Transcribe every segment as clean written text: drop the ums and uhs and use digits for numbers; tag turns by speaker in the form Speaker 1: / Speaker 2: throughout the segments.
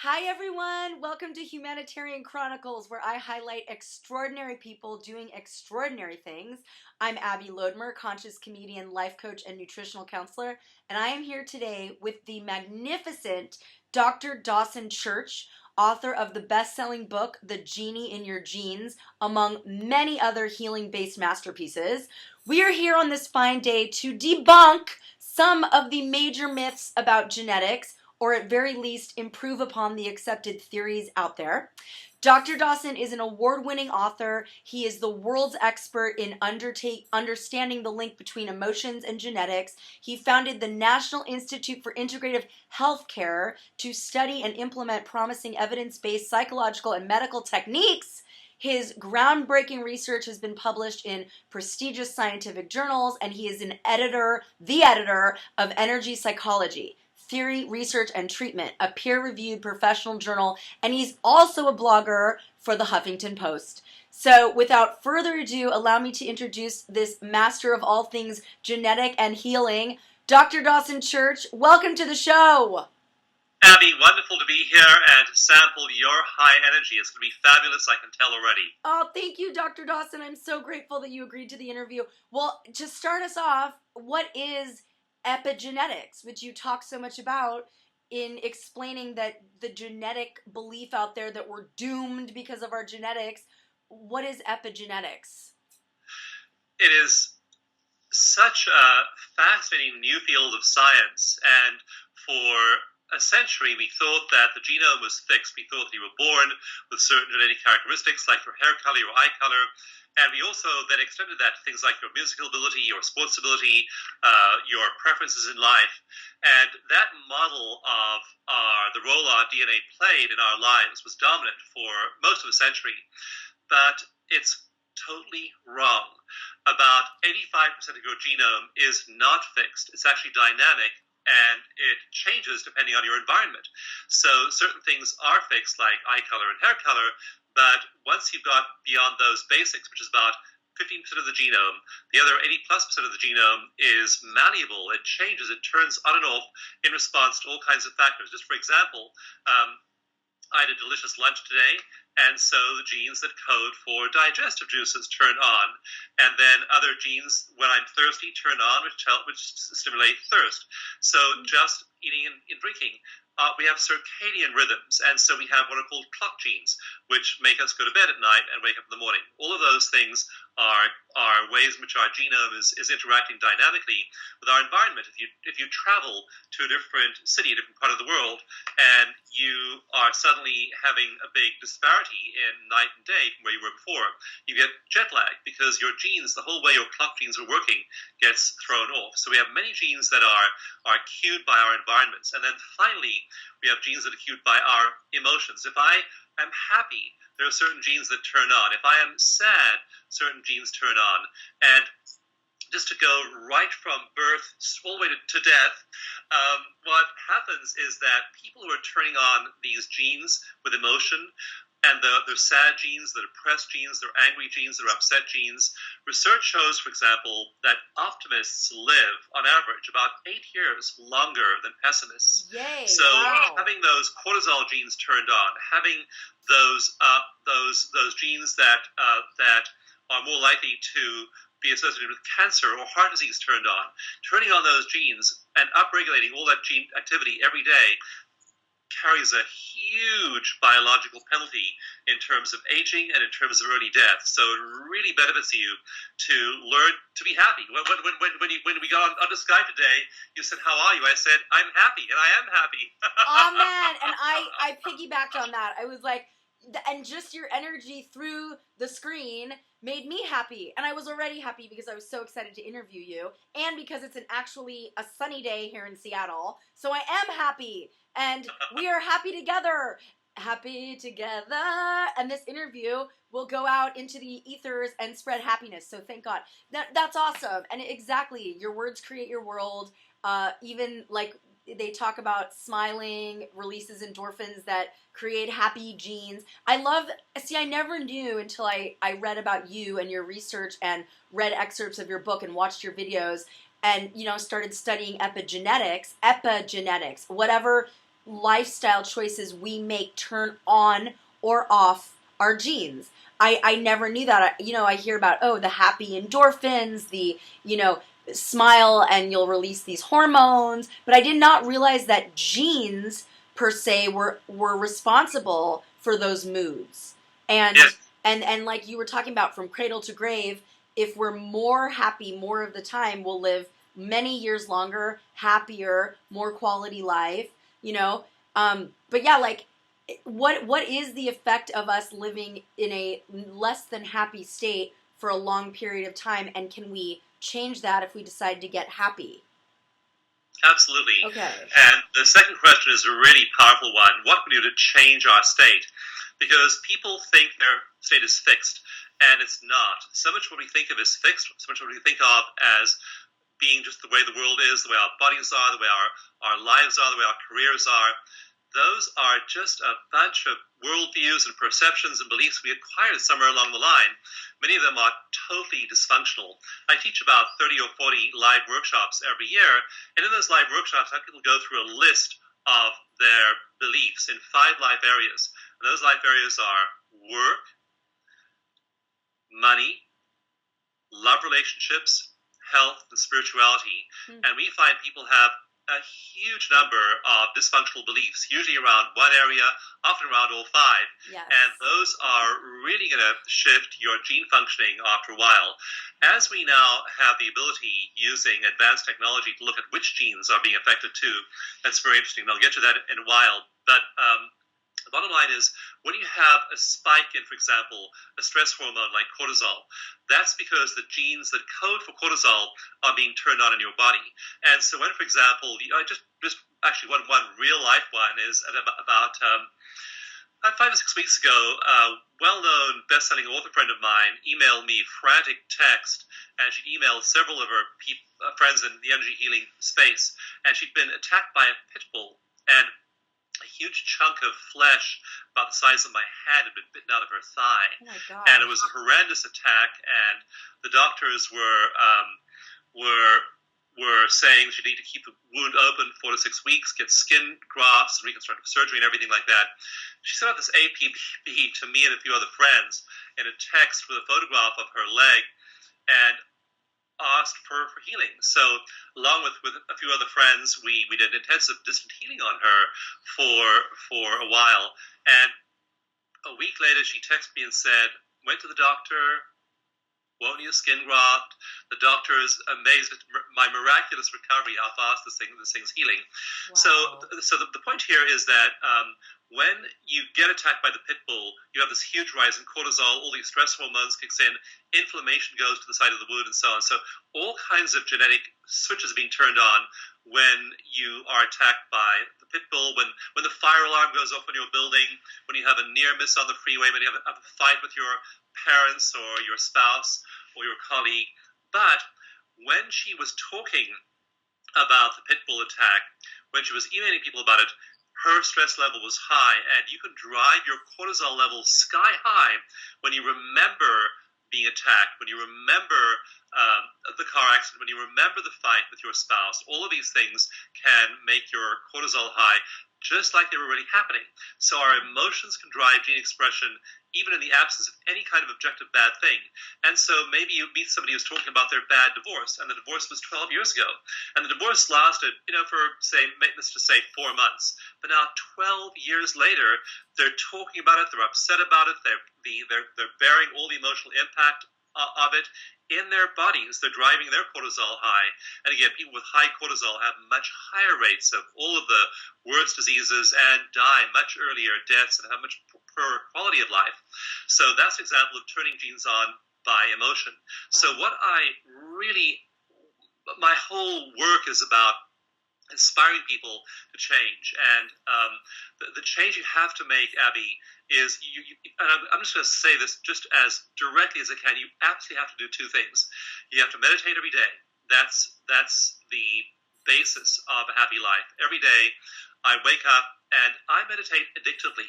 Speaker 1: Hi everyone, welcome to Humanitarian Chronicles, where I highlight extraordinary people doing extraordinary things. I'm Abby Lodmer, conscious comedian, life coach, and nutritional counselor, and I am here today with the magnificent Dr. Dawson Church, author of the best-selling book, The Genie in Your Genes, among many other healing-based masterpieces. We are here on this fine day to debunk some of the major myths about genetics, or at very least improve upon the accepted theories out there. Dr. Dawson is an award-winning author. He is the world's expert in understanding the link between emotions and genetics. He founded the National Institute for Integrative Healthcare to study and implement promising evidence-based psychological and medical techniques. His groundbreaking research has been published in prestigious scientific journals, and he is the editor of Energy Psychology, Theory, Research, and Treatment, a peer-reviewed professional journal, and he's also a blogger for the Huffington Post. So without further ado, allow me to introduce this master of all things genetic and healing, Dr. Dawson Church. Welcome to the show.
Speaker 2: Abby, wonderful to be here and to sample your high energy. It's going to be fabulous, I can tell already.
Speaker 1: Oh, thank you, Dr. Dawson. I'm so grateful that you agreed to the interview. Well, to start us off, what is epigenetics, which you talk so much about in explaining that the genetic belief out there that we're doomed because of our genetics? What is epigenetics?
Speaker 2: It is such a fascinating new field of science, and for a century we thought that the genome was fixed. We thought you were born with certain genetic characteristics like your hair color, your eye color, and we also then extended that to things like your musical ability, your sports ability, your preferences in life. And that model of the role our DNA played in our lives was dominant for most of a century. But it's totally wrong. About 85% of your genome is not fixed. It's actually dynamic, and it changes depending on your environment. So certain things are fixed, like eye color and hair color, but once you've got beyond those basics, which is about 15% of the genome, the other 80+% of the genome is malleable. It changes, it turns on and off in response to all kinds of factors. Just for example, I had a delicious lunch today, and so the genes that code for digestive juices turn on, and then other genes, when I'm thirsty, turn on, which stimulate thirst. So just eating and drinking. We have circadian rhythms, and so we have what are called clock genes, which make us go to bed at night and wake up in the morning. All of those things are ways in which our genome is interacting dynamically with our environment. If you travel to a different city, a different part of the world, and you are suddenly having a big disparity in night and day from where you were before, you get jet lag because your genes, the whole way your clock genes are working, gets thrown off. So we have many genes that are cued by our environments. And then finally, we have genes that are cued by our emotions. If I am happy, there are certain genes that turn on. If I am sad, certain genes turn on. And just to go right from birth all the way to death, what happens is that people who are turning on these genes with emotion, and they're sad genes, they're depressed genes, they're angry genes, they're upset genes. Research shows, for example, that optimists live, on average, about 8 years longer than pessimists.
Speaker 1: Yay!
Speaker 2: So
Speaker 1: wow.
Speaker 2: Having those cortisol genes turned on, having those genes that are more likely to be associated with cancer or heart disease turned on, turning on those genes and upregulating all that gene activity every day carries a huge biological penalty in terms of aging and in terms of early death. So it really benefits you to learn to be happy. When we got on the Skype today, you said, "How are you?" I said, "I'm happy," and I am happy.
Speaker 1: Oh man, and I piggybacked on that. I was like, and just your energy through the screen made me happy, and I was already happy because I was so excited to interview you, and because it's actually a sunny day here in Seattle, so I am happy, and we are happy together, and this interview will go out into the ethers and spread happiness, so thank God. That's awesome, and exactly, your words create your world. Even like they talk about smiling releases endorphins that create happy genes. I never knew until I read about you and your research and read excerpts of your book and watched your videos and, started studying epigenetics, whatever lifestyle choices we make turn on or off our genes. I never knew that. I hear about, the happy endorphins, the, smile and you'll release these hormones, but I did not realize that genes per se were responsible for those moods. And
Speaker 2: Yes.
Speaker 1: and like you were talking about, from cradle to grave, if we're more happy more of the time, we'll live many years longer, happier, more quality life, but yeah, like, what is the effect of us living in a less than happy state for a long period of time, and can we change that if we decide to get happy?
Speaker 2: Absolutely.
Speaker 1: Okay.
Speaker 2: And the second question is a really powerful one. What can we do to change our state? Because people think their state is fixed, and it's not. So much what we think of is fixed, so much what we think of as being just the way the world is, the way our bodies are, the way our lives are, the way our careers are. Those are just a bunch of worldviews and perceptions and beliefs we acquired somewhere along the line. Many of them are totally dysfunctional. I teach about 30 or 40 live workshops every year, and in those live workshops, I have people go through a list of their beliefs in 5 life areas. And those life areas are work, money, love relationships, health, and spirituality. Mm-hmm. And we find people have a huge number of dysfunctional beliefs, usually around one area, often around all 5.
Speaker 1: Yes.
Speaker 2: And those are really going to shift your gene functioning after a while. As we now have the ability, using advanced technology, to look at which genes are being affected too, that's very interesting. I'll get to that in a while. But the bottom line is, when you have a spike in, for example, a stress hormone like cortisol, that's because the genes that code for cortisol are being turned on in your body. And so when, for example, just actually one real life one is about 5 or 6 weeks ago, a well-known best-selling author friend of mine emailed me frantic text, and she'd emailed several of her friends in the energy healing space, and she'd been attacked by a pit bull, and a huge chunk of flesh about the size of my hand had been bitten out of her thigh.
Speaker 1: Oh my God.
Speaker 2: And it was a horrendous attack, and the doctors were saying she needed to keep the wound open 4 to 6 weeks, get skin grafts, reconstructive surgery, and everything like that. She sent out this APB to me and a few other friends in a text with a photograph of her leg, and asked for healing. So along with a few other friends, we did intensive distant healing on her for a while. And a week later, she texted me and said, went to the doctor, won't need a skin graft. The doctor is amazed at my miraculous recovery, how fast this thing's healing. Wow. So the point here is that when you get attacked by the pit bull, you have this huge rise in cortisol, all these stress hormones kicks in, inflammation goes to the side of the wound, and so on. So all kinds of genetic switches are being turned on when you are attacked by the pit bull, when the fire alarm goes off in your building, when you have a near miss on the freeway, when you have a fight with your parents or your spouse or your colleague. But when she was talking about the pit bull attack, when she was emailing people about it, her stress level was high, and you can drive your cortisol level sky high when you remember being attacked, when you remember the car accident, when you remember the fight with your spouse. All of these things can make your cortisol high, just like they were already happening. So our emotions can drive gene expression even in the absence of any kind of objective bad thing. And so maybe you meet somebody who's talking about their bad divorce, and the divorce was 12 years ago. And the divorce lasted, for, let's just say 4 months. But now 12 years later, they're talking about it, they're upset about it, they're bearing all the emotional impact of it in their bodies. They're driving their cortisol high. And again, people with high cortisol have much higher rates of all of the worst diseases and die much earlier deaths and have much poorer quality of life. So that's an example of turning genes on by emotion. Wow. So my whole work is about inspiring people to change. And the change you have to make, Abby, is and I'm just going to say this just as directly as I can. You absolutely have to do 2 things. You have to meditate every day. That's the basis of a happy life. Every day I wake up and I meditate addictively.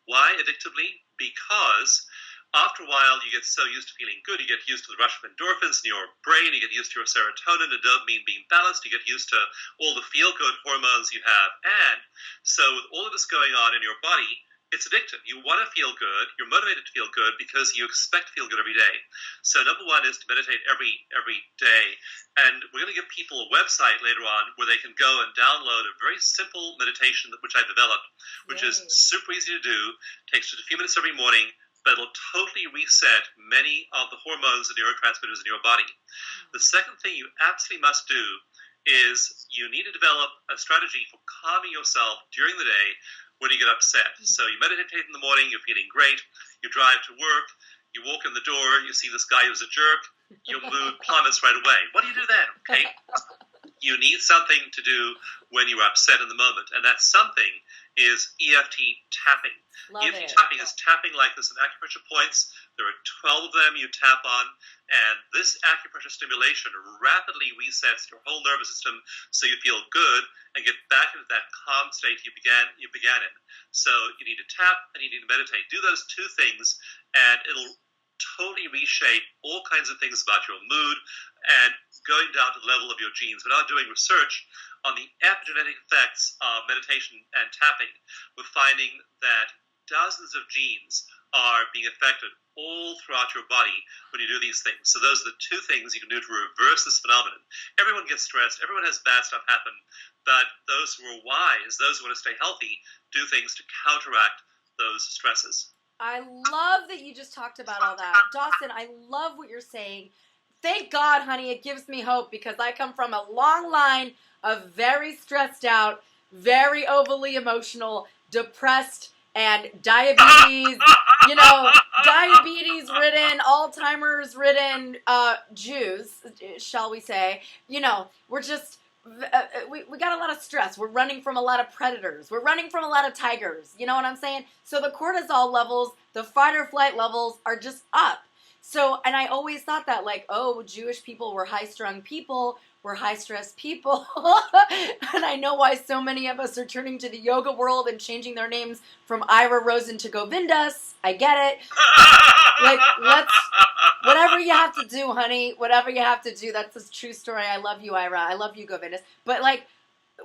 Speaker 2: Why addictively? Because after a while, you get so used to feeling good, you get used to the rush of endorphins in your brain, you get used to your serotonin and dopamine being balanced, you get used to all the feel-good hormones you have. And so with all of this going on in your body, it's addictive. You want to feel good. You're motivated to feel good because you expect to feel good every day. So number one is to meditate every day. And we're going to give people a website later on where they can go and download a very simple meditation which I developed, which is super easy to do. Takes just a few minutes every morning, but it'll totally reset many of the hormones and neurotransmitters in your body. The second thing you absolutely must do is you need to develop a strategy for calming yourself during the day when you get upset. So you meditate in the morning, you're feeling great, you drive to work, you walk in the door, you see this guy who's a jerk, your mood plummets right away. What do you do then? Okay? You need something to do when you're upset in the moment, and that something is EFT tapping. EFT tapping is tapping like this in acupressure points. There are 12 of them you tap on, and this acupressure stimulation rapidly resets your whole nervous system so you feel good and get back into that calm state you began in. So you need to tap and you need to meditate. Do those two things, and it'll totally reshape all kinds of things about your mood and going down to the level of your genes. We're now doing research on the epigenetic effects of meditation and tapping. We're finding that dozens of genes are being affected all throughout your body when you do these things. So those are the two things you can do to reverse this phenomenon. Everyone gets stressed. Everyone has bad stuff happen. But those who are wise, those who want to stay healthy, do things to counteract those stresses.
Speaker 1: I love that you just talked about all that. Dawson, I love what you're saying. Thank God, honey, it gives me hope because I come from a long line of very stressed out, very overly emotional, depressed, and diabetes, diabetes-ridden, Alzheimer's-ridden Jews, shall we say. We're just... we got a lot of stress. We're running from a lot of predators. We're running from a lot of tigers. You know what I'm saying? So the cortisol levels, the fight or flight levels are just up. So, and I always thought that Jewish people were high-strung people, we're high-stress people. And I know why so many of us are turning to the yoga world and changing their names from Ira Rosen to Govindas. I get it. Whatever you have to do, honey, whatever you have to do. That's a true story. I love you, Ira. I love you, Govindas. But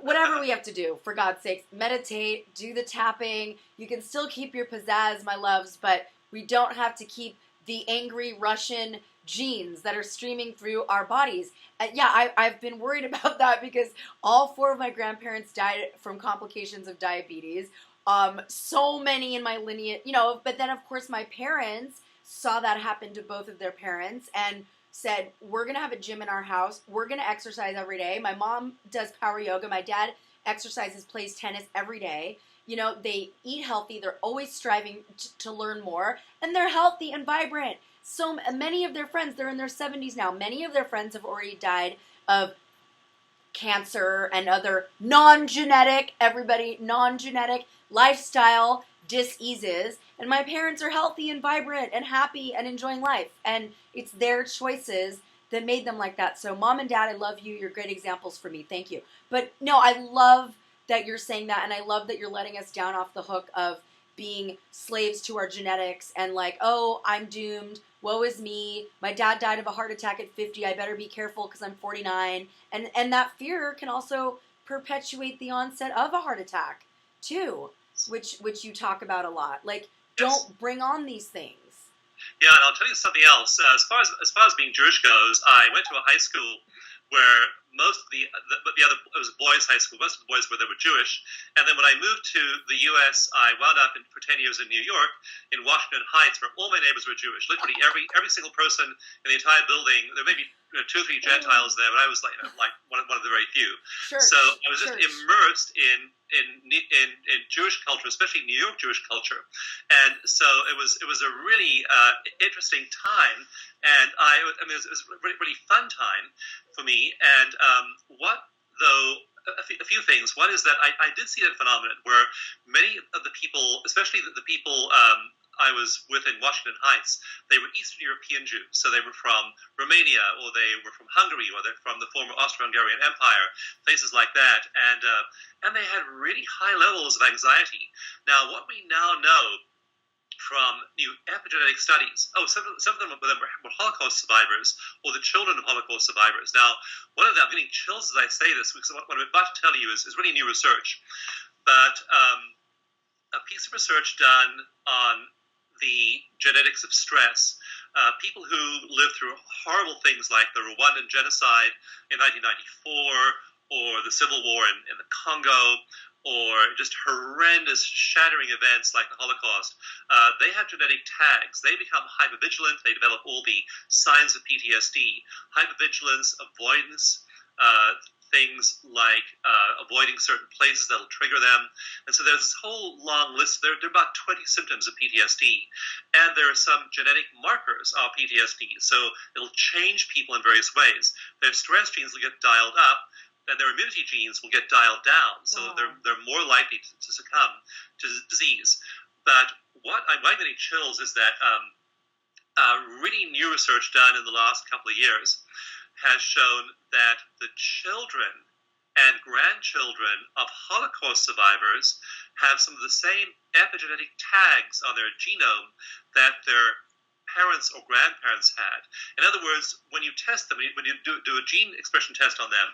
Speaker 1: whatever we have to do, for God's sakes, meditate, do the tapping. You can still keep your pizzazz, my loves, but we don't have to keep the angry Russian genes that are streaming through our bodies. I've been worried about that because all 4 of my grandparents died from complications of diabetes. So many in my lineage, but then of course my parents saw that happen to both of their parents and said, we're going to have a gym in our house. We're going to exercise every day. My mom does power yoga. My dad exercises, plays tennis every day. They eat healthy. They're always striving to learn more, and they're healthy and vibrant. So many of their friends, they're in their 70s now. Many of their friends have already died of cancer and other non-genetic lifestyle diseases. And my parents are healthy and vibrant and happy and enjoying life. And it's their choices that made them like that. So Mom and Dad, I love you. You're great examples for me. Thank you. But no, I love that you're saying that, and I love that you're letting us down off the hook of being slaves to our genetics and I'm doomed, woe is me, my dad died of a heart attack at 50, I better be careful because I'm 49, and that fear can also perpetuate the onset of a heart attack too, which you talk about a lot. Don't bring on these things.
Speaker 2: Yeah, and I'll tell you something else. As far as being Jewish goes, I went to a high school where most of the other, it was a boys' high school. Most of the boys were Jewish. And then when I moved to the U.S., I wound up for 10 years in New York, in Washington Heights, where all my neighbors were Jewish. Literally every single person in the entire building. There may be 2 or 3 Gentiles there, but I was like one of the very few. So I was just immersed in Jewish culture, especially New York Jewish culture, and so it was a really interesting time, and it was a really, really fun time for me. And a few things. One is that I did see that phenomenon where many of the people, especially the people I was with in Washington Heights, they were Eastern European Jews. So they were from Romania, or they were from Hungary, or they're from the former Austro-Hungarian Empire, places like that. And they had really high levels of anxiety. Now, what we now know from new epigenetic studies. Oh, some of them were Holocaust survivors or the children of Holocaust survivors. Now, one of them, I'm getting chills as I say this, because what I'm about to tell you is really new research. But a piece of research done on the genetics of stress. People who lived through horrible things like the Rwandan genocide in 1994, or the Civil War in the Congo, or just horrendous, shattering events like the Holocaust, they have genetic tags. They become hypervigilant. They develop all the signs of PTSD. Hypervigilance, avoidance, things like avoiding certain places that will trigger them. And so there's this whole long list. There are about 20 symptoms of PTSD. And there are some genetic markers of PTSD. So it'll change people in various ways. Their stress genes will get dialed up, and their immunity genes will get dialed down, so they're more likely to succumb to disease. But what I'm getting chills is that really new research done in the last couple of years has shown that the children and grandchildren of Holocaust survivors have some of the same epigenetic tags on their genome that their parents or grandparents had. In other words, when you test them, when you do a gene expression test on them,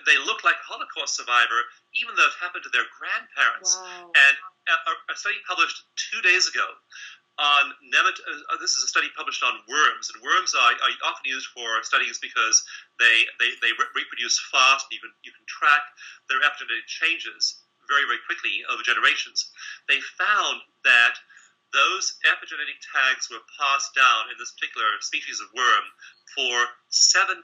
Speaker 2: they look like a Holocaust survivor, even though it happened to their grandparents.
Speaker 1: Wow.
Speaker 2: And a study published 2 days ago on this is a study published on worms, and worms are often used for studies because they reproduce fast. And you can track their epigenetic changes very, very quickly over generations. They found that those epigenetic tags were passed down in this particular species of worm for 17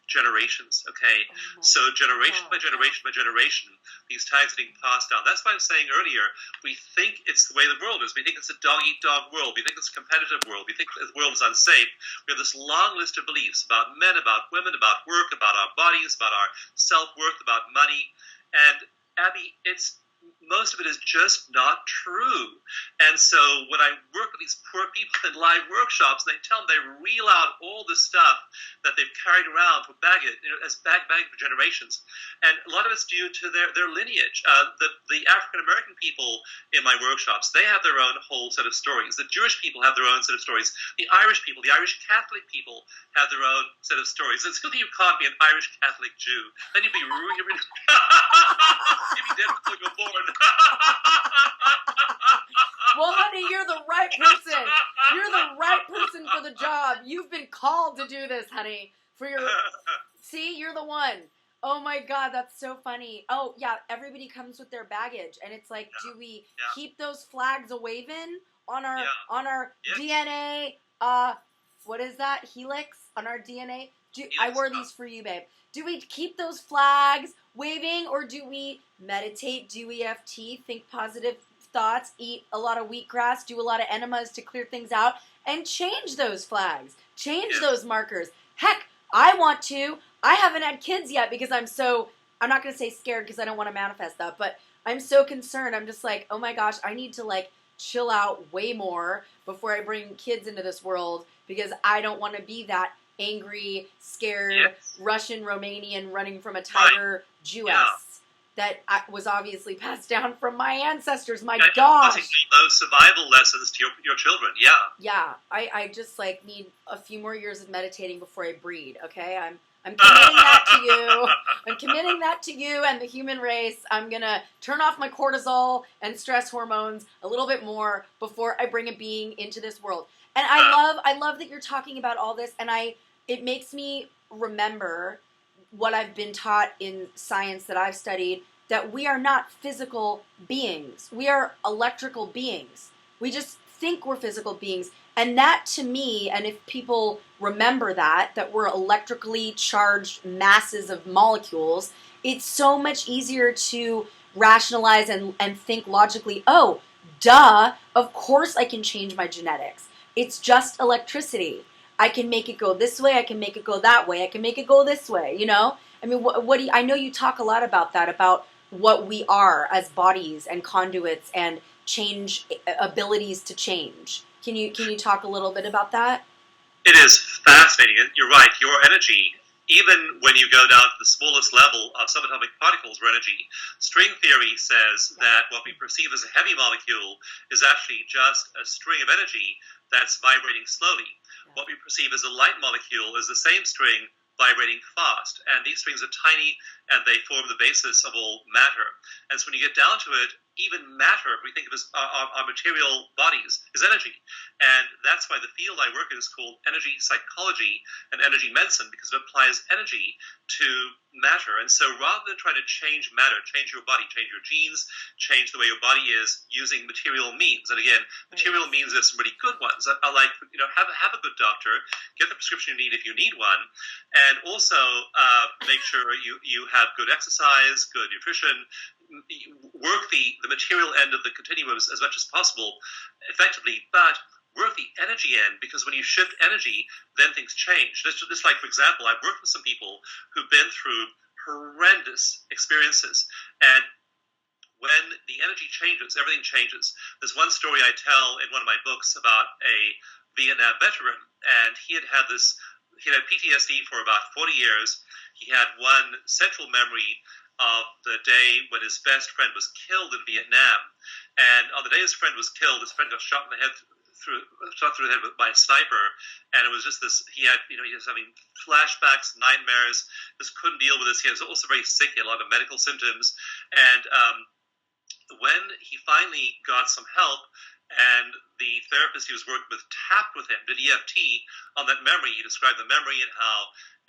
Speaker 2: generations, okay? So generation by generation by generation, these tags are being passed down. That's why I was saying earlier, we think it's the way the world is. We think it's a dog-eat-dog world. We think it's a competitive world. We think the world is unsafe. We have this long list of beliefs about men, about women, about work, about our bodies, about our self-worth, about money. And, Abby, most of it is just not true. And so when I work with these poor people in live workshops, and they tell them they reel out all the stuff that they've carried around for baggage, as baggage for generations. And a lot of it's due to their lineage. The African-American people in my workshops, they have their own whole set of stories. The Jewish people have their own set of stories. The Irish people, the Irish Catholic people have their own set of stories. It's good that you can't be an Irish Catholic Jew. Then you'd be really you'd be dead before you were born.
Speaker 1: Well, honey, you're the right person. You're the right person for the job. You've been called to do this, honey. See, you're the one. Oh my God, that's so funny. Oh yeah, everybody comes with their baggage, and it's like, do we keep those flags a-waving on our DNA? What is that? Helix on our DNA? I wore these for you, babe. Do we keep those flags waving, or do we meditate, do EFT, think positive thoughts, eat a lot of wheatgrass, do a lot of enemas to clear things out, and change those flags, change those markers? Heck, I want to. I haven't had kids yet because I'm not going to say scared because I don't want to manifest that, but I'm so concerned. I'm just like, oh my gosh, I need to like chill out way more before I bring kids into this world, because I don't want to be that angry, scared, Russian, Romanian, running from a tiger Jewess that was obviously passed down from my ancestors. My gosh.
Speaker 2: Those survival lessons to your children,
Speaker 1: Yeah, I just like need a few more years of meditating before I breed, okay? I'm committing that to you. I'm committing that to you and the human race. I'm going to turn off my cortisol and stress hormones a little bit more before I bring a being into this world. And I love that you're talking about all this, and it makes me remember what I've been taught in science that I've studied, that we are not physical beings. We are electrical beings. We just think we're physical beings. And that to me, and if people remember that we're electrically charged masses of molecules, it's so much easier to rationalize and think logically, oh, duh, of course I can change my genetics. It's just electricity. I can make it go this way. I can make it go that way. I can make it go this way. You know, I mean, I know you talk a lot about that, about what we are as bodies and conduits and change abilities to change. Can you talk a little bit about that?
Speaker 2: It is fascinating. You're right. Your energy even when you go down to the smallest level of subatomic particles or energy, string theory says that what we perceive as a heavy molecule is actually just a string of energy that's vibrating slowly. What we perceive as a light molecule is the same string vibrating fast, and these strings are tiny and they form the basis of all matter. And so when you get down to it, even matter, we think of as our material bodies, is energy. And that's why the field I work in is called energy psychology and energy medicine, because it applies energy to matter. And so rather than trying to change matter, change your body, change your genes, change the way your body is using material means. And again, material means there's some really good ones. I like, have a good doctor, get the prescription you need if you need one, and also make sure you have good exercise, good nutrition, work the material end of the continuum as much as possible effectively, but work the energy end, because when you shift energy, then things change. Just like, for example, I've worked with some people who've been through horrendous experiences, and when the energy changes, everything changes. There's one story I tell in one of my books about a Vietnam veteran, and he had PTSD for about 40 years. He had one central memory of the day when his best friend was killed in Vietnam. And on the day his friend was killed, his friend got shot in the head shot through the head by a sniper, and it was just this. He was having flashbacks, nightmares. Just couldn't deal with this. He was also very sick. He had a lot of medical symptoms, and when he finally got some help, and the therapist he was working with tapped with him, did EFT on that memory. He described the memory and how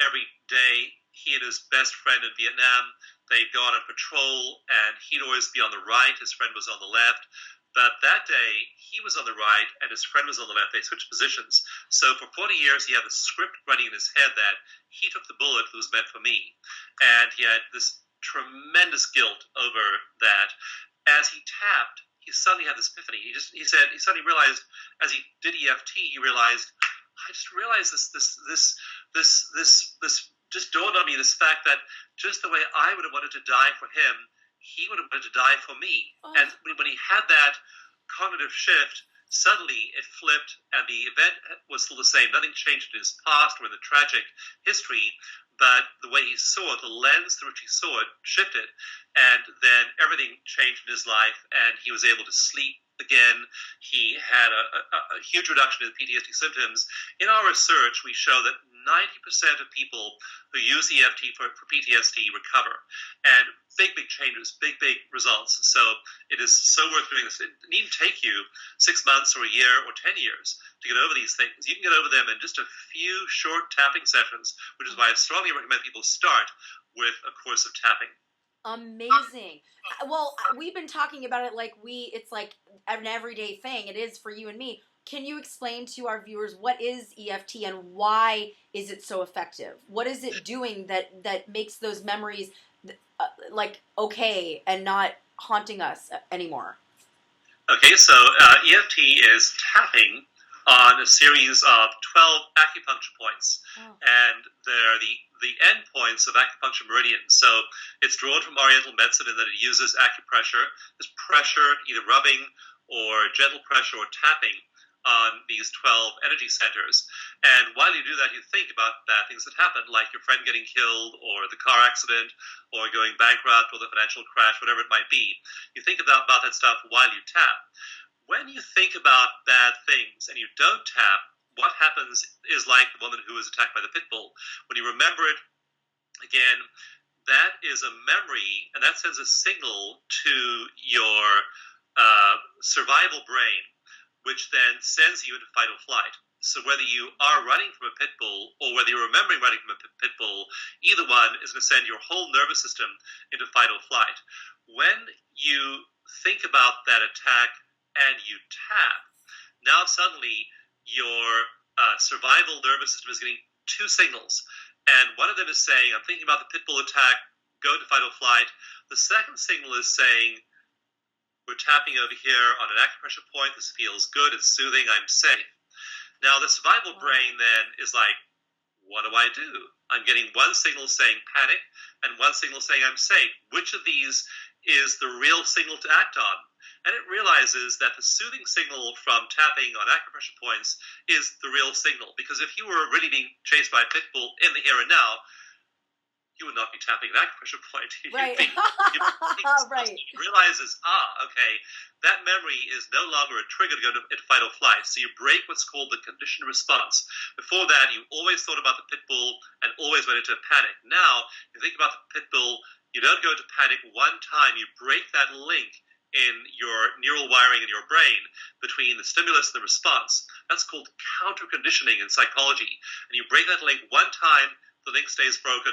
Speaker 2: every day he and his best friend in Vietnam, they'd go on patrol, and he'd always be on the right, his friend was on the left. But that day, he was on the right, and his friend was on the left. They switched positions. So for 40 years, he had the script running in his head that he took the bullet that was meant for me. And he had this tremendous guilt over that. As he tapped, he suddenly had this epiphany. He suddenly realized, as he did EFT, he realized, I just realized this just dawned on me, this fact that just the way I would have wanted to die for him, he would have wanted to die for me. Oh. And when he had that cognitive shift, suddenly it flipped, and the event was still the same. Nothing changed in his past or in the tragic history, but the way he saw it, the lens through which he saw it, shifted, and then everything changed in his life, and he was able to sleep again. He had a huge reduction in PTSD symptoms. In our research, we show that 90% of people who use EFT for PTSD recover, and big changes, big results. So it is so worth doing this. It needn't take you 6 months or a year or 10 years to get over these things. You can get over them in just a few short tapping sessions, which is why I strongly recommend people start with a course of tapping.
Speaker 1: Amazing. Well, we've been talking about it like it's like an everyday thing. It is for you and me. Can you explain to our viewers what is EFT and why is it so effective? What is it doing that makes those memories okay and not haunting us anymore?
Speaker 2: Okay, so EFT is tapping on a series of 12 acupuncture points, and they're the end points of acupuncture meridians. So it's drawn from Oriental medicine in that it uses acupressure, this pressure, either rubbing or gentle pressure or tapping on these 12 energy centers. And while you do that, you think about bad things that happen, like your friend getting killed or the car accident or going bankrupt or the financial crash, whatever it might be. You think about that stuff while you tap. When you think about bad things and you don't tap, what happens is like the woman who was attacked by the pit bull. When you remember it, again, that is a memory, and that sends a signal to your survival brain, which then sends you into fight or flight. So whether you are running from a pit bull or whether you're remembering running from a pit bull, either one is going to send your whole nervous system into fight or flight. When you think about that attack and you tap, now suddenly your survival nervous system is getting two signals. And one of them is saying, I'm thinking about the pit bull attack, go to fight or flight. The second signal is saying, we're tapping over here on an acupressure point. This feels good. It's soothing. I'm safe. Now, the survival brain then is like, what do I do? I'm getting one signal saying panic and one signal saying I'm safe. Which of these is the real signal to act on? And it realizes that the soothing signal from tapping on acupressure points is the real signal. Because if you were really being chased by a pit bull in the here and now, you would not be tapping an acupressure point.
Speaker 1: Right. Right.
Speaker 2: You realizes, okay, that memory is no longer a trigger to go into fight or flight. So you break what's called the conditioned response. Before that, you always thought about the pit bull and always went into a panic. Now, you think about the pit bull, you don't go into panic one time. You break that link in your neural wiring in your brain between the stimulus and the response. That's called counter-conditioning in psychology. And you break that link one time, the link stays broken.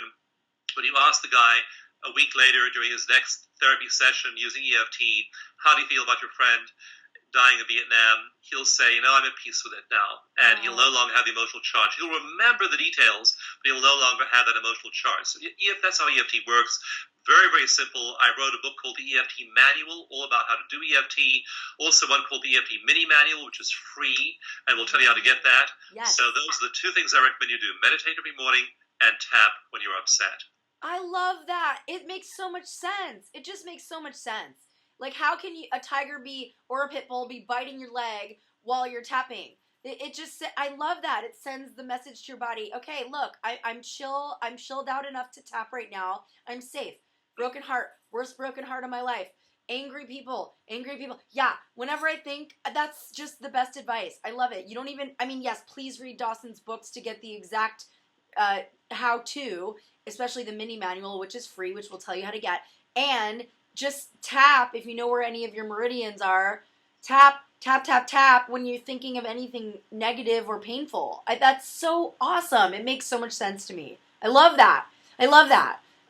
Speaker 2: When you ask the guy a week later during his next therapy session using EFT, how do you feel about your friend dying in Vietnam? He'll say, I'm at peace with it now. And he'll no longer have the emotional charge. He'll remember the details, but he'll no longer have that emotional charge. So that's how EFT works. Very, very simple. I wrote a book called the EFT Manual, all about how to do EFT. Also one called the EFT Mini Manual, which is free, and we'll tell you how to get that.
Speaker 1: Yes.
Speaker 2: So those are the two things I recommend you do. Meditate every morning and tap when you're upset.
Speaker 1: I love that. It makes so much sense. It just makes so much sense. Like, how can a tiger or a pit bull be biting your leg while you're tapping? I love that. It sends the message to your body. Okay, look, I'm chill. I'm chilled out enough to tap right now. I'm safe. Broken heart. Worst broken heart of my life. Angry people. Yeah, whenever I think, that's just the best advice. I love it. You don't even, yes, please read Dawson's books to get the exact how-to, especially the mini manual, which is free, which will tell you how to get. And just tap, if you know where any of your meridians are, tap when you're thinking of anything negative or painful. That's so awesome. It makes so much sense to me. I love that.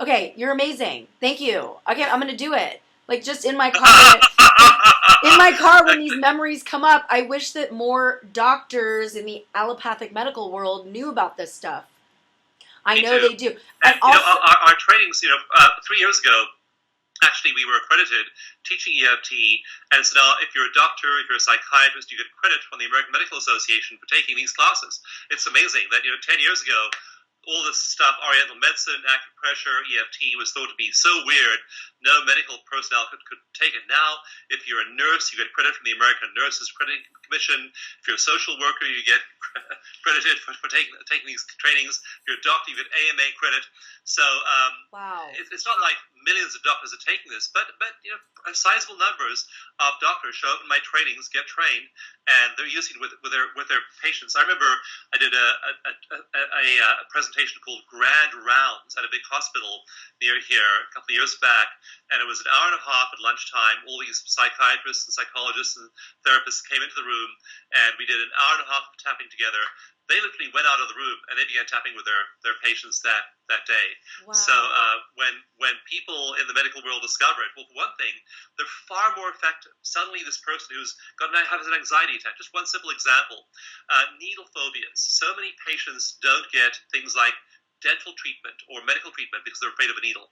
Speaker 1: Okay, you're amazing. Thank you. Okay, I'm going to do it. Like, just in my car, when these memories come up, I wish that more doctors in the allopathic medical world knew about this stuff. I know they do.
Speaker 2: And also, our trainings, 3 years ago, actually, we were accredited teaching EFT, and so now if you're a doctor, if you're a psychiatrist, you get credit from the American Medical Association for taking these classes. It's amazing that 10 years ago, all this stuff, Oriental medicine, acupressure, EFT, was thought to be so weird, no medical personnel could take it. Now, if you're a nurse, you get credit from the American Nurses Crediting Commission. If you're a social worker, you get credited for taking these trainings. If you're a doctor, you get AMA credit. So
Speaker 1: wow.
Speaker 2: It's not like millions of doctors are taking this, but sizable numbers of doctors show up in my trainings, get trained, and they're using it with their patients. I remember I did a presentation called Grand Rounds at a big hospital near here a couple of years back, and it was an hour and a half at lunchtime. All these psychiatrists and psychologists and therapists came into the room, and we did an hour and a half of tapping together. They literally went out of the room and they began tapping with their patients that day.
Speaker 1: Wow.
Speaker 2: So when people in the medical world discover it, well, for one thing, they're far more effective. Suddenly this person who's has an anxiety attack, just one simple example, needle phobias. So many patients don't get things like dental treatment or medical treatment because they're afraid of a needle.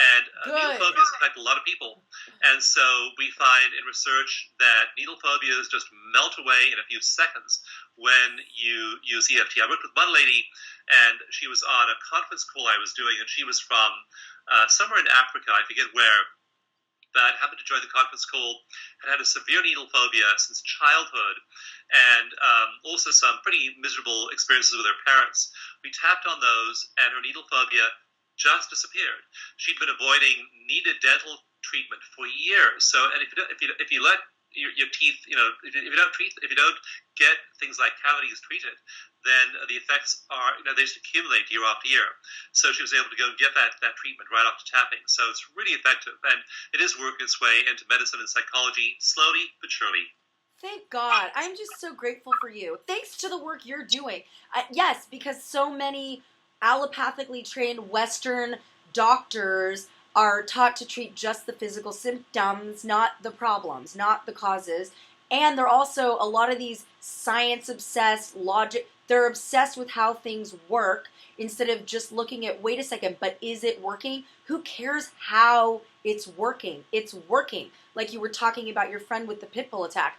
Speaker 2: And needle phobias affect a lot of people. And so we find in research that needle phobias just melt away in a few seconds when you use EFT. I worked with one lady, and she was on a conference call I was doing, and she was from somewhere in Africa, I forget where, but happened to join the conference call, had had a severe needle phobia since childhood, and also some pretty miserable experiences with her parents. We tapped on those, and her needle phobia just disappeared. She'd been avoiding needed dental treatment for years. So, and if you let your teeth, if you don't get things like cavities treated, then the effects are, they just accumulate year after year. So she was able to go and get that treatment right after tapping. So it's really effective, and it is working its way into medicine and psychology, slowly but surely.
Speaker 1: Thank God. I'm just so grateful for you. Thanks to the work you're doing. Yes, because so many allopathically trained Western doctors are taught to treat just the physical symptoms, not the problems, not the causes. And they're also, a lot of these science-obsessed, they're obsessed with how things work instead of just looking at, wait a second, but is it working? Who cares how it's working? It's working. Like you were talking about your friend with the pit bull attack.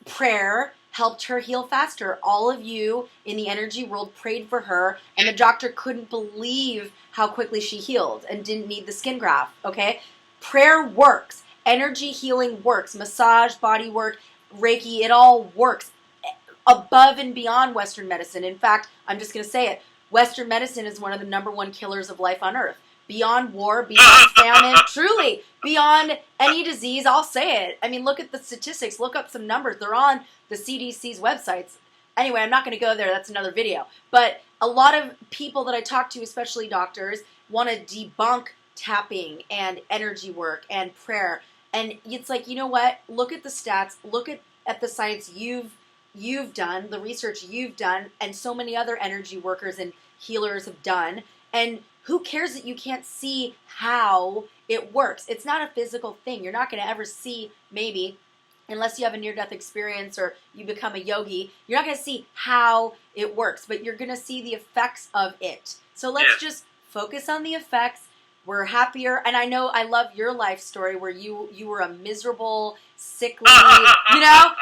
Speaker 1: Prayer helped her heal faster. All of you in the energy world prayed for her, and the doctor couldn't believe how quickly she healed and didn't need the skin graft, okay? Prayer works. Energy healing works. Massage, body work, Reiki, it all works above and beyond Western medicine. In fact, I'm just going to say it. Western medicine is one of the #1 killers of life on Earth. Beyond war, beyond famine, truly, beyond any disease, I'll say it. I mean, look at the statistics. Look up some numbers. They're on the CDC's websites. Anyway, I'm not going to go there. That's another video. But a lot of people that I talk to, especially doctors, want to debunk tapping and energy work and prayer. And it's like, you know what? Look at the stats. Look at the science you've done, the research you've done, and so many other energy workers and healers have done. And who cares that you can't see how it works? It's not a physical thing. You're not going to ever see, maybe, unless you have a near-death experience or you become a yogi, you're not going to see how it works, but you're going to see the effects of it. So let's just focus on the effects. We're happier. And I know I love your life story where you were a miserable, sickly,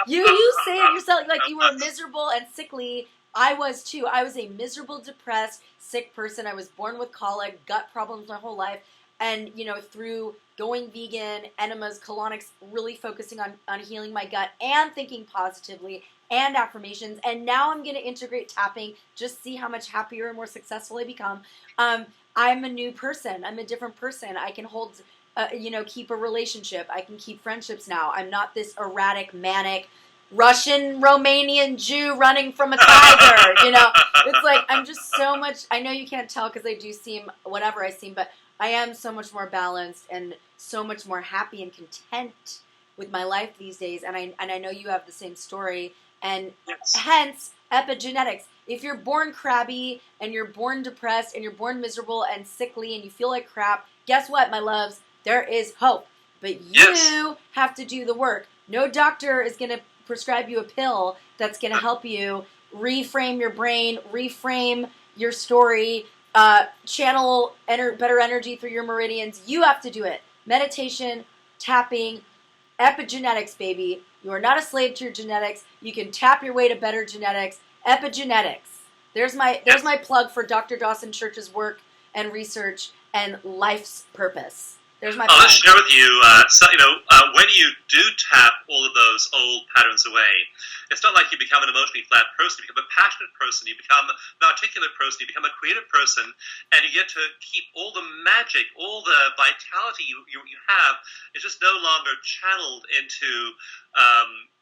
Speaker 1: you say it yourself, like you were miserable and sickly. I was too. I was a miserable, depressed, sick person. I was born with colic, gut problems my whole life. And, through going vegan, enemas, colonics, really focusing on healing my gut and thinking positively and affirmations. And now I'm going to integrate tapping, just see how much happier and more successful I become. I'm a new person. I'm a different person. I can hold, keep a relationship. I can keep friendships now. I'm not this erratic, manic, Russian, Romanian Jew running from a tiger. It's like I'm just so much. I know you can't tell because I do seem whatever I seem, but I am so much more balanced and so much more happy and content with my life these days. And I know you have the same story. And hence epigenetics. If you're born crabby and you're born depressed and you're born miserable and sickly and you feel like crap, guess what, my loves? There is hope. But you have to do the work. No doctor is going to prescribe you a pill that's going to help you reframe your brain, reframe your story, channel better energy through your meridians. You have to do it. Meditation, tapping, epigenetics, baby. You are not a slave to your genetics. You can tap your way to better genetics. Epigenetics. There's my plug for Dr. Dawson Church's work and research and life's purpose. There's my plug.
Speaker 2: I'll just share with you, when you do tap all of those old patterns away, it's not like you become an emotionally flat person. You become a passionate person. You become an articulate person. You become a creative person, and you get to keep all the magic, all the vitality you have. It's just no longer channeled into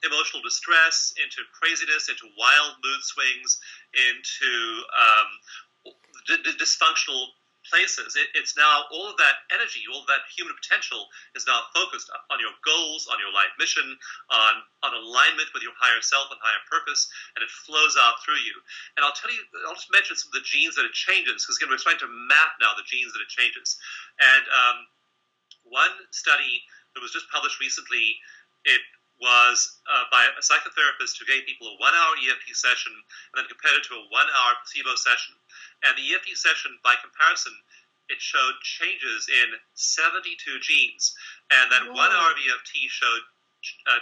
Speaker 2: emotional distress, into craziness, into wild mood swings, into dysfunctional places. It's now all of that energy, all of that human potential is now focused on your goals, on your life mission, on alignment with your higher self and higher purpose, and it flows out through you. And I'll just mention some of the genes that it changes, because again, we're trying to map now the genes that it changes. And one study that was just published recently, it was by a psychotherapist who gave people a 1-hour EFT session and then compared it to a 1-hour placebo session. And the EFT session, by comparison, it showed changes in 72 genes. And that 1-hour EFT showed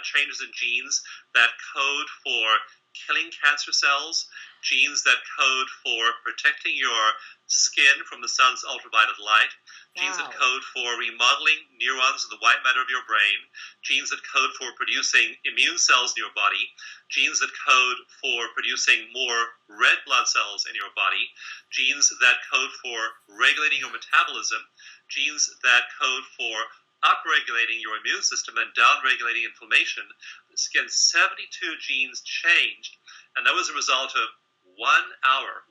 Speaker 2: changes in genes that code for killing cancer cells, genes that code for protecting your skin from the sun's ultraviolet light, genes that code for remodeling neurons in the white matter of your brain, genes that code for producing immune cells in your body, genes that code for producing more red blood cells in your body, genes that code for regulating your metabolism, genes that code for upregulating your immune system and downregulating inflammation. Again, 72 genes changed, and that was a result of 1 hour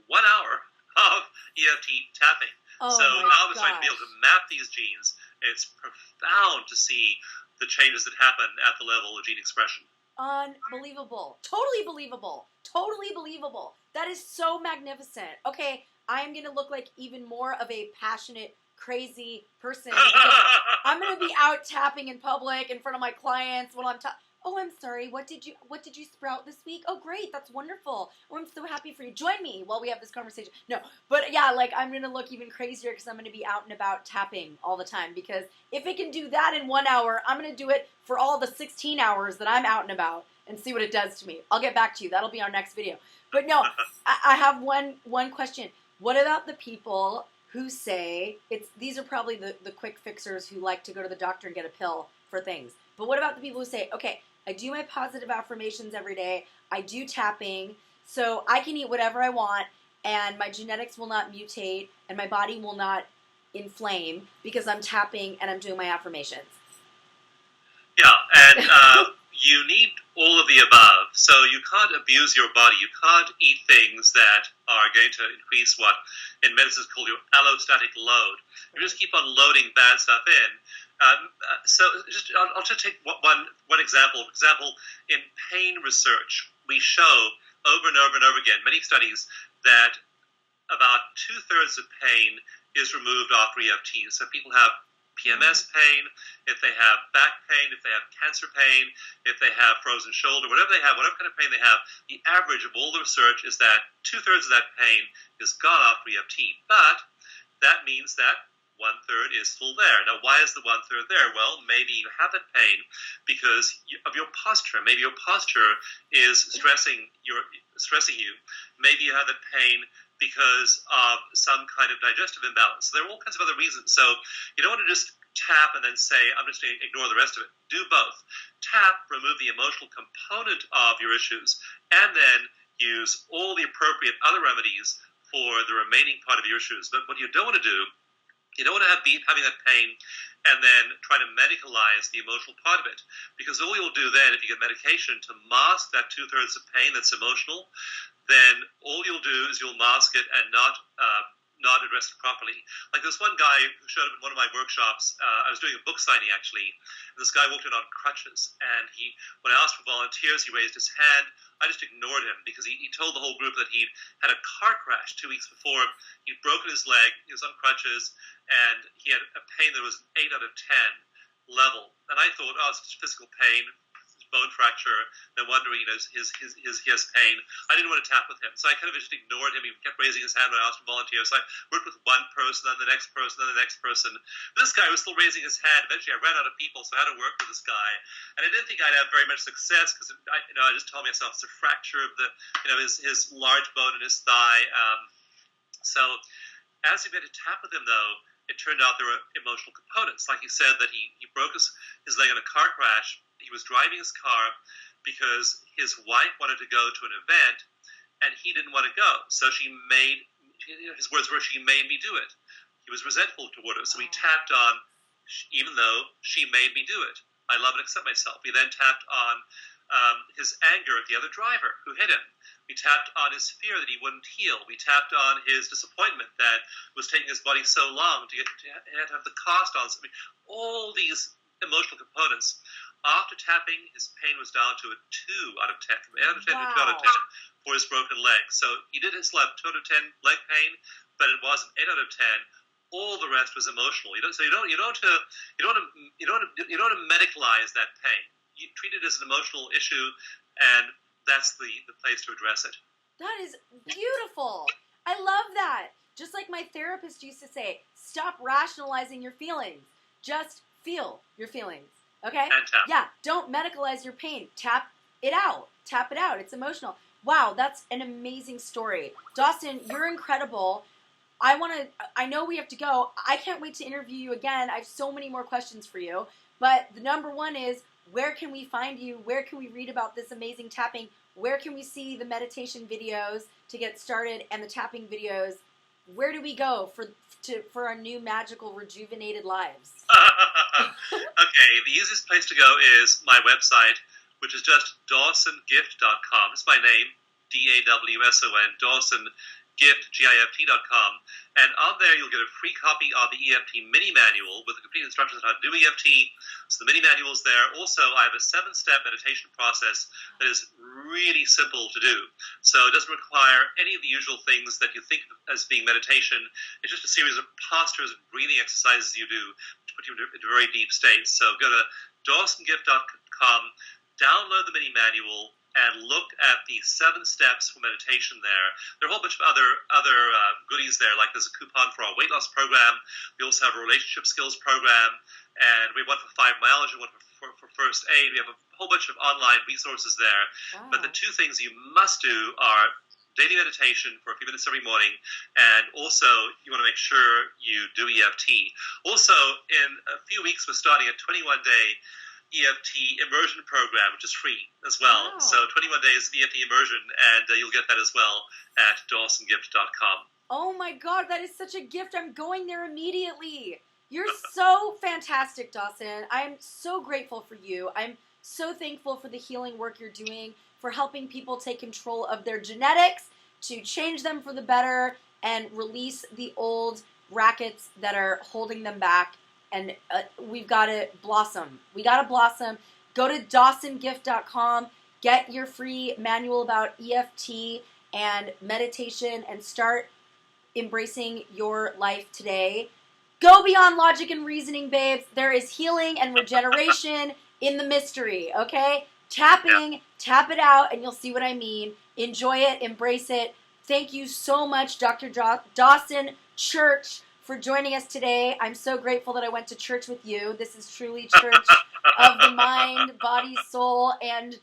Speaker 2: of EFT tapping. So now we're trying to be able to map these genes. It's profound to see the changes that happen at the level of gene expression.
Speaker 1: Unbelievable. Totally believable. Totally believable. That is so magnificent. Okay, I'm going to look like even more of a passionate, crazy person. I'm going to be out tapping in public in front of my clients when I'm oh, I'm sorry. What did you sprout this week? Oh, great. That's wonderful. Oh, I'm so happy for you. Join me while we have this conversation. No, but yeah, like I'm going to look even crazier because I'm going to be out and about tapping all the time, because if it can do that in 1 hour, I'm going to do it for all the 16 hours that I'm out and about and see what it does to me. I'll get back to you. That'll be our next video. But no, I have one question. What about the people who say these are probably the quick fixers who like to go to the doctor and get a pill for things. But what about the people who say, okay, I do my positive affirmations every day, I do tapping, so I can eat whatever I want, and my genetics will not mutate, and my body will not inflame because I'm tapping and I'm doing my affirmations.
Speaker 2: Yeah, and you need all of the above. So you can't abuse your body. You can't eat things that are going to increase what in medicine is called your allostatic load. You just keep on loading bad stuff in. I'll just take one example. For example, in pain research, we show over and over and over again, many studies, that about 2/3 of pain is removed after EFT. So people have PMS pain, if they have back pain, if they have cancer pain, if they have frozen shoulder, whatever they have, whatever kind of pain they have, the average of all the research is that 2/3 of that pain is gone after EFT. But that means that 1/3 is still there. Now, why is the 1/3 there? Well, maybe you have that pain because of your posture. Maybe your posture is stressing you. Maybe you have that pain because of some kind of digestive imbalance. So there are all kinds of other reasons. So you don't want to just tap and then say, I'm just going to ignore the rest of it. Do both. Tap, remove the emotional component of your issues, and then use all the appropriate other remedies for the remaining part of your issues. But what you don't want to do, you don't want to be having that pain and then try to medicalize the emotional part of it. Because all you'll do then, if you get medication to mask that 2/3 of pain that's emotional, then all you'll do is you'll mask it and not address it properly. Like there's one guy who showed up in one of my workshops. I was doing a book signing, actually. And this guy walked in on crutches. And when I asked for volunteers, he raised his hand. I just ignored him because he told the whole group that he'd had a car crash 2 weeks before. He'd broken his leg. He was on crutches. And he had a pain that was 8 out of 10 level. And I thought, oh, it's just physical pain. Bone fracture, no wonder he has pain. I didn't want to tap with him, so I kind of just ignored him. He kept raising his hand when I asked for volunteers. So I worked with one person, then the next person, then the next person. But this guy was still raising his hand. Eventually, I ran out of people, so I had to work with this guy. And I didn't think I'd have very much success because I just told myself it's a fracture of his large bone in his thigh. So as he began to tap with him, though, it turned out there were emotional components. Like he said that he broke his leg in a car crash. He was driving his car because his wife wanted to go to an event and he didn't want to go. So his words were, she made me do it. He was resentful toward her. So he tapped on, even though she made me do it. I love and accept myself. He then tapped on his anger at the other driver who hit him. We tapped on his fear that he wouldn't heal. We tapped on his disappointment that was taking his body so long to have the cost on something. All these emotional components. After tapping, his pain was down to a 2 out of 10. From 8 out of 10 to 2 out of 10 for his broken leg. So he did still have 2 out of 10 leg pain, but it wasn't 8 out of 10. All the rest was emotional. You don't want to medicalize that pain. You treat it as an emotional issue, and that's the place to address it.
Speaker 1: That is beautiful. I love that. Just like my therapist used to say, stop rationalizing your feelings. Just feel your feelings. Okay?
Speaker 2: And tap.
Speaker 1: Yeah, don't medicalize your pain. Tap it out. Tap it out. It's emotional. Wow, that's an amazing story. Dawson, you're incredible. I know we have to go. I can't wait to interview you again. I have so many more questions for you. But the number one is, where can we find you? Where can we read about this amazing tapping? Where can we see the meditation videos to get started and the tapping videos? Where do we go for our new magical rejuvenated lives?
Speaker 2: Okay, the easiest place to go is my website, which is just DawsonGift.com. It's my name, DAWSON, DawsonGift.com. And on there, you'll get a free copy of the EFT mini manual with the complete instructions on how to do EFT. So the mini manual is there. Also, I have a 7-step meditation process that is really simple to do. So it doesn't require any of the usual things that you think of as being meditation. It's just a series of postures and breathing exercises you do to put you into very deep states. So go to DawsonGift.com, download the mini manual, and look at the 7 steps for meditation there. There are a whole bunch of other goodies there, like there's a coupon for our weight loss program. We also have a relationship skills program, and we have one for fibromyalgia, one for first aid. We have a whole bunch of online resources there. Wow. But the 2 things you must do are daily meditation for a few minutes every morning, and also you want to make sure you do EFT. Also, in a few weeks, we're starting a 21-day EFT immersion program, which is free as well.
Speaker 1: Wow.
Speaker 2: So 21 days of EFT immersion, and you'll get that as well at DawsonGift.com.
Speaker 1: Oh my God, that is such a gift. I'm going there immediately. You're so fantastic, Dawson. I'm so grateful for you. I'm so thankful for the healing work you're doing, for helping people take control of their genetics, to change them for the better, and release the old rackets that are holding them back. And we've got to blossom. We got to blossom. Go to DawsonGift.com. Get your free manual about EFT and meditation and start embracing your life today. Go beyond logic and reasoning, babes. There is healing and regeneration in the mystery, okay? Tap it out, and you'll see what I mean. Enjoy it, embrace it. Thank you so much, Dr. Dawson Church, for joining us today. I'm so grateful that I went to church with you. This is truly church of the mind, body, soul, and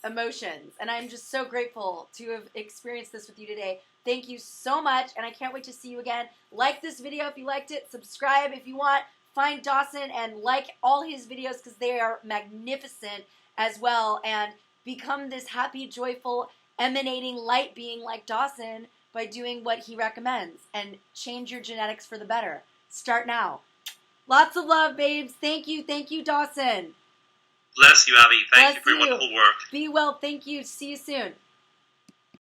Speaker 1: emotions. And I'm just so grateful to have experienced this with you today. Thank you so much, and I can't wait to see you again. Like this video if you liked it. Subscribe if you want. Find Dawson and like all his videos because they are magnificent as well. And become this happy, joyful, emanating light being like Dawson by doing what he recommends. And change your genetics for the better. Start now. Lots of love, babes. Thank you, Dawson.
Speaker 2: Bless you, Abby. Thank you for your wonderful work.
Speaker 1: Be well. Thank you. See you soon.